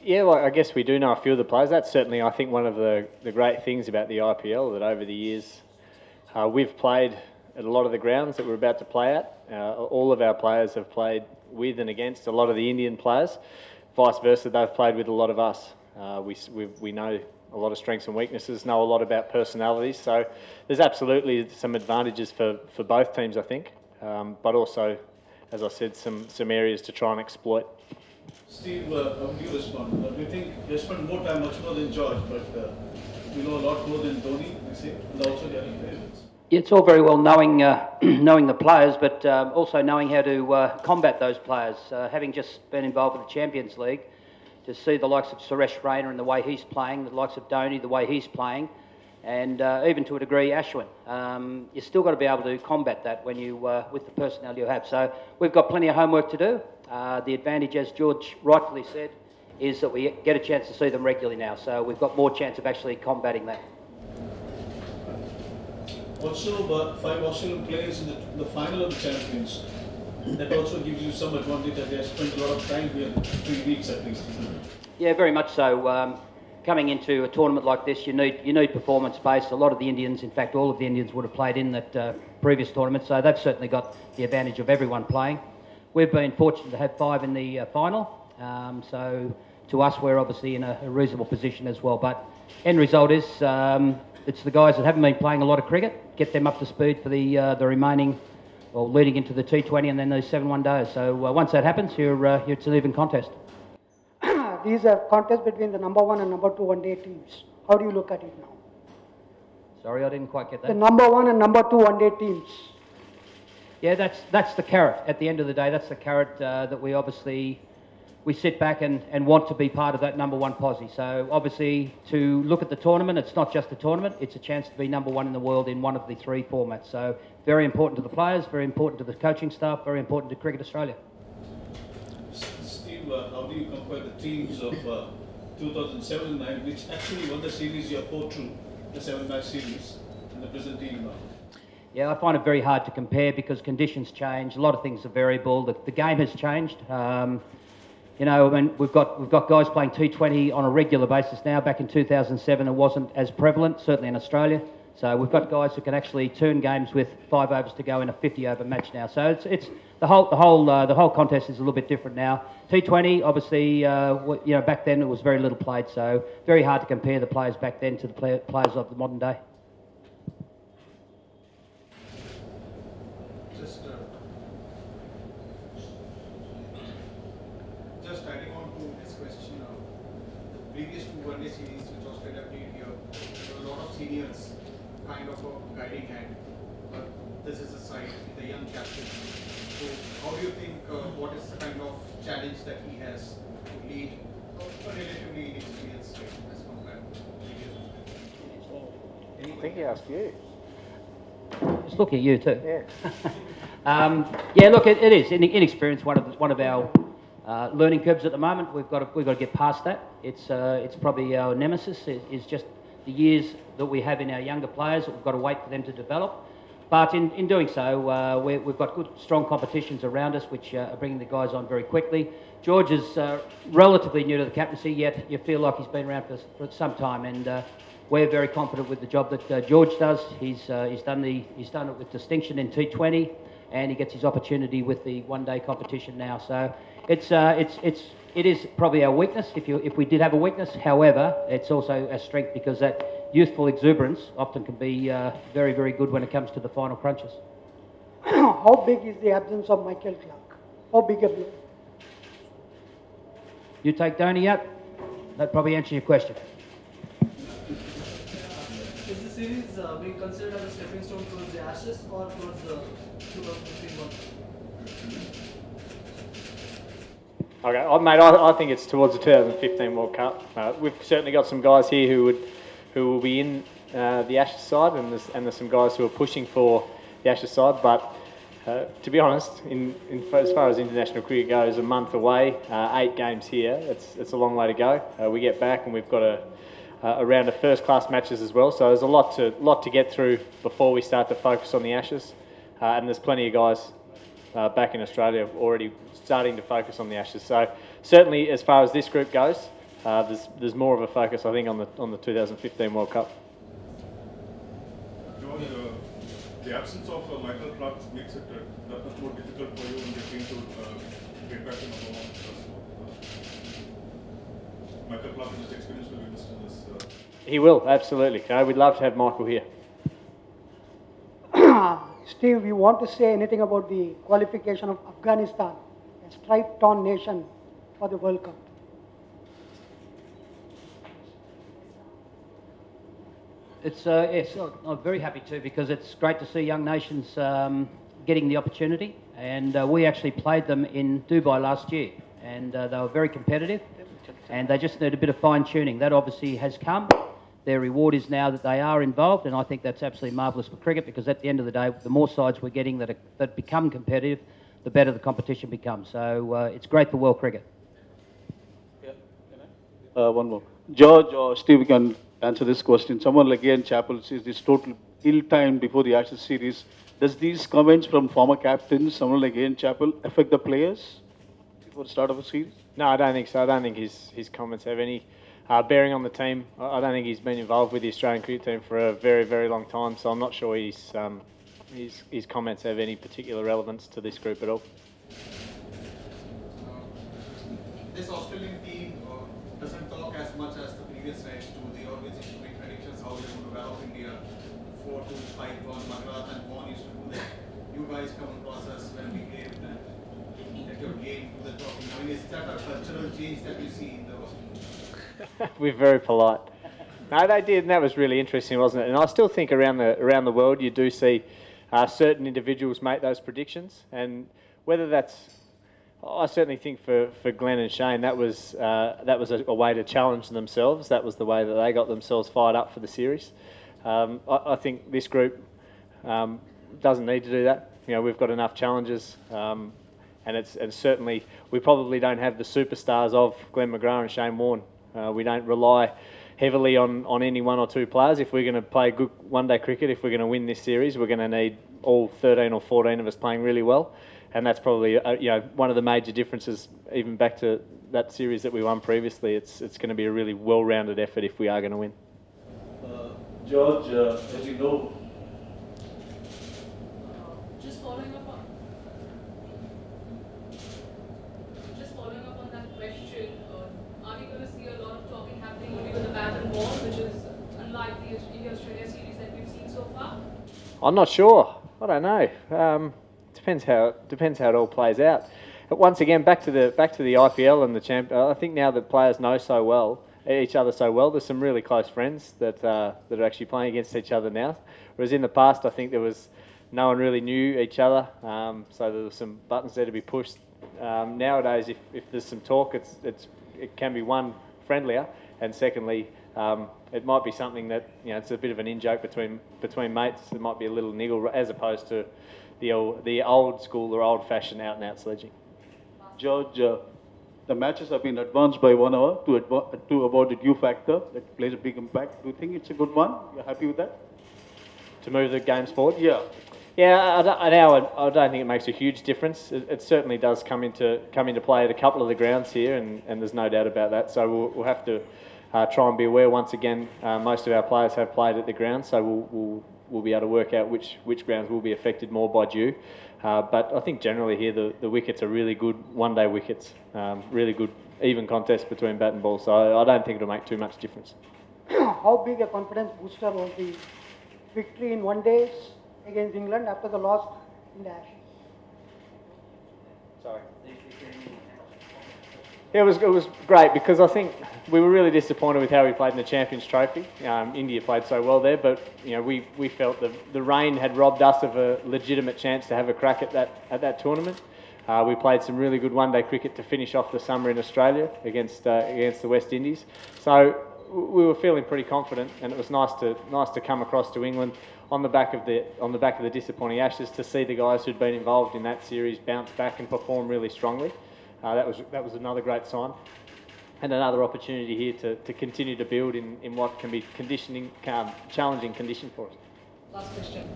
Yeah, well, I guess we do know a few of the players. That's certainly, I think, one of the great things about the IPL, that over the years we've played at a lot of the grounds that we're about to play at. All of our players have played with and against a lot of the Indian players. Vice versa, they've played with a lot of us. We know a lot of strengths and weaknesses, know a lot about personalities. So there's absolutely some advantages for both teams, I think. But also, as I said, some areas to try and exploit. Steve, how do you respond? Do you think you spend more time, much more than George, but you know a lot more than Dhoni, you see, and also the other players? Yeah, it's all very well knowing knowing the players, but also knowing how to combat those players. Having just been involved with the Champions League, to see the likes of Suresh Raina and the way he's playing, the likes of Dhoni, the way he's playing, and even to a degree Ashwin, you still got to be able to combat that when you with the personnel you have. So we've got plenty of homework to do. The advantage, as George rightfully said, is that we get a chance to see them regularly now. So we've got more chance of actually combating that. Also, 5 Australian players in the final of the Champions. That also gives you some advantage that they have spent a lot of time here, 3 weeks at least. Yeah, very much so. Coming into a tournament like this, you need performance based. A lot of the Indians, in fact, all of the Indians would have played in that previous tournament, so they've certainly got the advantage of everyone playing. We've been fortunate to have 5 in the final, so to us, we're obviously in a reasonable position as well. But end result is it's the guys that haven't been playing a lot of cricket, get them up to speed for the remaining, well, leading into the T20 and then those 7 one-days. So once that happens, it's an even contest. These are contests between the number 1 and number 2 one-day teams. How do you look at it now? Sorry, I didn't quite get that. The number 1 and number 2 one-day teams. Yeah, that's the carrot. At the end of the day, that's the carrot that we sit back and want to be part of that number 1 posse. So obviously, to look at the tournament, it's not just a tournament, it's a chance to be number 1 in the world in one of the 3 formats. So very important to the players, very important to the coaching staff, very important to Cricket Australia. Steve, how do you compare the teams of 2007 and 9, which actually won the series, you're 4-2, the 7-match series, and the present team now? Yeah, I find it very hard to compare because conditions change. A lot of things are variable. The game has changed. You know, I mean, we've got guys playing T20 on a regular basis now. Back in 2007, it wasn't as prevalent, certainly in Australia. So we've got guys who can actually turn games with 5 overs to go in a 50-over match now. So it's the whole contest is a little bit different now. T20, obviously, you know, back then it was very little played. So very hard to compare the players back then to the players of the modern day. Just adding on to this question, the previous 2 one-day series which Australia played here, there were a lot of seniors kind of a guiding hand, but this is a side with a young captain. So how do you think, what is the kind of challenge that he has to lead a relatively inexperienced side as compared to previous Australia? I think he asked you. Just looking at you too. Yeah. Yeah, look, it is inexperience. One of our learning curves at the moment. We've got to get past that. It's probably our nemesis. Is just the years that we have in our younger players. We've got to wait for them to develop. But in doing so, we've got good, strong competitions around us, which are bringing the guys on very quickly. George is relatively new to the captaincy, yet you feel like he's been around for some time, and we're very confident with the job that George does. He's done it with distinction in T20, and he gets his opportunity with the one-day competition now. So it is probably our weakness if we did have a weakness. However, it's also a strength because that youthful exuberance often can be very, very good when it comes to the final crunches. How big is the absence of Michael Clarke? How big a blow? You take Dhoni out, that probably answers your question. Is the series being considered as a stepping stone towards the Ashes or towards the 2015 World Cup? Okay, mate, I think it's towards the 2015 World Cup. We've certainly got some guys here who will be in the Ashes side, and there's some guys who are pushing for the Ashes side. But to be honest, as far as international cricket goes, a month away, 8 games here, it's a long way to go. We get back and we've got a round of first-class matches as well. So there's a lot to get through before we start to focus on the Ashes. And there's plenty of guys back in Australia already starting to focus on the Ashes. So certainly, as far as this group goes, there's more of a focus, I think, on the 2015 World Cup. George, the absence of Michael Clark makes it that much more difficult for you when they came to get back to number one. Michael Clark and his experience will be missed in this. He will, absolutely. We'd love to have Michael here. Steve, you want to say anything about the qualification of Afghanistan, a stripe-torn nation, for the World Cup? I'm very happy to, because it's great to see young nations getting the opportunity. And we actually played them in Dubai last year, and they were very competitive, and they just need a bit of fine-tuning. That obviously has come. Their reward is now that they are involved, and I think that's absolutely marvellous for cricket, because at the end of the day, the more sides we're getting that become competitive, the better the competition becomes. So it's great for world cricket. One more. George or Steve, you can answer this question. Someone like Ian Chappell says this total ill-timed before the Ashes series. Does these comments from former captains, someone like Ian Chappell, affect the players before the start of a series? No, I don't think so. I don't think his comments have any bearing on the team. I don't think he's been involved with the Australian cricket team for a very, very long time, so I'm not sure his comments have any particular relevance to this group at all. This Australian team doesn't talk as much as the previous sides do. They always used to make predictions how they're going to develop India. 4-2, 5-1, Magrath and Vaughan used to do that. You guys come across as well behaved and let your game to the talking. I mean, is that a cultural change that you see in the Australian? We're very polite. No, they did, and that was really interesting, wasn't it? And I still think around the world you do see certain individuals make those predictions, and whether that's, I certainly think for Glenn and Shane, that was a way to challenge themselves. That was the way that they got themselves fired up for the series. I think this group doesn't need to do that. You know, we've got enough challenges, and certainly we probably don't have the superstars of Glenn McGrath and Shane Warne. We don't rely heavily on any one or two players. If we're going to play good one-day cricket, if we're going to win this series, we're going to need all 13 or 14 of us playing really well. And that's probably one of the major differences, even back to that series that we won previously. It's going to be a really well-rounded effort if we are going to win. George, as you know, just following up on that question, are we going to see a lot of talking happening only with the bat and ball, which is unlike the India-Australia series that we've seen so far? I'm not sure. I don't know. Depends how it all plays out. But once again, back to the IPL and the champ. I think now that players know each other so well, there's some really close friends that are actually playing against each other now. Whereas in the past, I think no one really knew each other, so there were some buttons there to be pushed. Nowadays, if there's some talk, it can be, one, friendlier, and secondly, it might be something that it's a bit of an in-joke between mates. There might be a little niggle as opposed to the old school or old-fashioned out-and-out sledging. George, the matches have been advanced by 1 hour to about the due factor that plays a big impact. Do you think it's a good one? You're happy with that? To move the games forward? Yeah. Yeah, I don't think it makes a huge difference. It certainly does come into play at a couple of the grounds here, and there's no doubt about that. So we'll have to try and be aware. Once again, most of our players have played at the ground, so we'll be able to work out which grounds will be affected more by dew. But I think generally here the wickets are really good one-day wickets, really good even contest between bat and ball. So I don't think it'll make too much difference. How big a confidence booster was the victory in one days against England after the loss in the Ashes? Sorry. It was great, because I think we were really disappointed with how we played in the Champions Trophy. India played so well there, but we felt the rain had robbed us of a legitimate chance to have a crack at that tournament. We played some really good one-day cricket to finish off the summer in Australia against the West Indies. So we were feeling pretty confident, and it was nice to come across to England on the back of the disappointing Ashes, to see the guys who'd been involved in that series bounce back and perform really strongly. That was another great sign, and another opportunity here to continue to build in what can be challenging condition for us. Last question.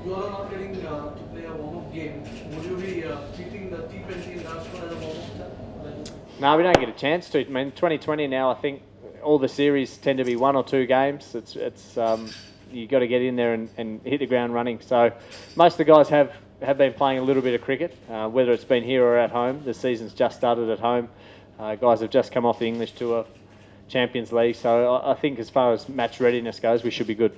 You are not getting to play a warm-up game. Would you be treating the T20 in Rajkot as a warm-up? No, we don't get a chance to. I mean, 2020 now, I think all the series tend to be 1 or 2 games. It's you got to get in there and hit the ground running. So most of the guys have been playing a little bit of cricket, whether it's been here or at home. The season's just started at home. Guys have just come off the English Tour, Champions League. So I think as far as match readiness goes, we should be good.